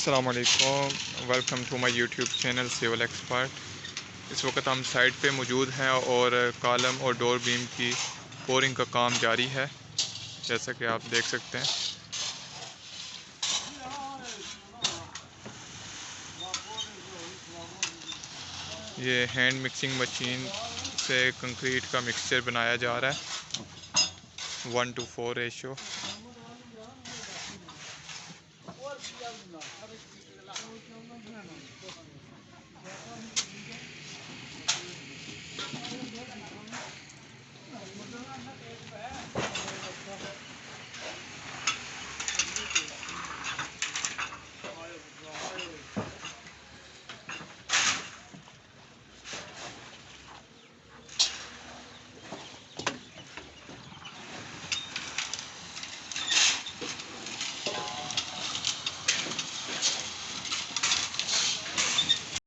अस्सलाम वालेकुम, welcome to my YouTube channel civil expert. इस वक्त हम साइट पे मौजूद हैं और कॉलम और डोर बीम की पोरिंग का काम जारी है, जैसा कि आप देख सकते हैं। ये हैंड मिक्सिंग मशीन से कंक्रीट का मिक्सचर बनाया जा रहा है 1:4 रेशो।